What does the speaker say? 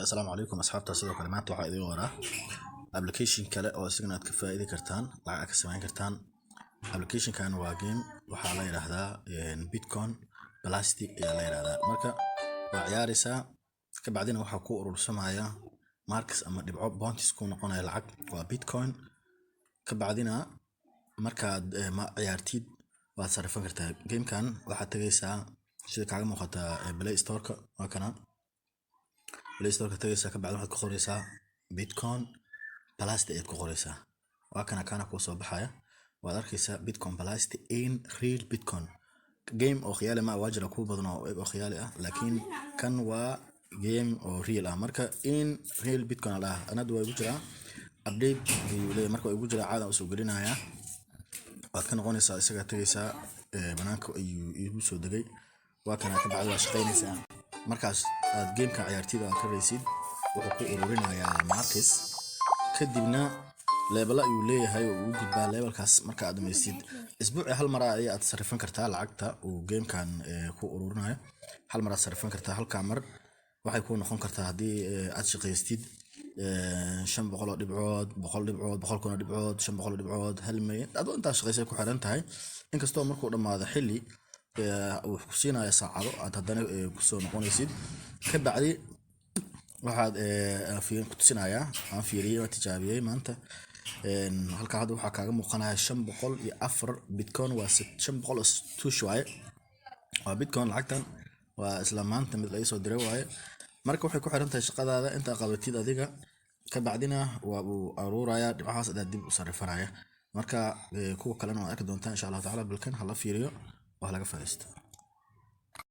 السلام عليكم أصحابتا sidoo kale maanta waxaa idin waraa application kale oo isagana aad ka faa'iidi kartaan lacag ka samayn kartaan application kan waa game waxaa la yiraahdaa Bitcoin Plastic ayaa la yiraahdaa marka waa ciyaaraysaa ka bacdina waxa ku urursamaya marks ama dhibco bounties ku noqonaya lacag waa Bitcoin ka bacdina markaad ma ciyaartid waad sarifan kartaa game kan waxaad tagaysaa sida kaaga muuqata Play Store ka waa kana Play Store ka tagaysaa ka bacdina waxaad ku qoraysaa Bitcoin Plastic aad ku qoraysaa waa kana ku soo baxaya waad arkaysaa Bitcoin Plastic in real Bitcoin game oo khiyaali ma waajira ku badan oo khiyaali ah laakiin kan waa game oo real ah marka in real Bitcoin la anad way ugu jiraa update iyo marka way ugu jiraa caada soo gelinaya waad ka noqonaysaa isaga tagaysaa banaanka ayuu igu soo dagay waa kana ka bacdi waa shaqeynaysaa markaas aad game ka ciyaartida aad ka raysid wuxuu ku ururinayaa markets kadibna level ayuu leeyahay oo uu gudbaa levelkaas marka aad dhamaysid isbuuci hal mar aad sarifan kartaa lacagta uu game kan ku ururinayo hal mar aad sarifan kartaa halka mar waxay ku noqon kartaa hadii aad shaqeystid 500 dhibcood 100 dhibcood 100 dhibcood 500 dhibcood hal milyan aad inta shaqeysay ku xiran tahay inkastoo markuu dhamaado xilli uu ku siinayo saacado aad hadana ku soo noqonaysid ka bacdi waxaad ku tusinayaa aan fiiriyay tijaabiyay maanta halka hadda waxa kaaga muuqanaya 504 Bitcoin waa 502 shwaye waa Bitcoin lacagtan waa isla maanta mid la soo diray waaye marka waxay ku xiran tahay shaqadaada inta qabatid adiga ka bacdina waa uu aruuraya dhibcahaas dib u sarifanaya marka kuwa kalena waa arki doontaa insha Allah taala balkan hala fiiriyo wax laga faa'iisto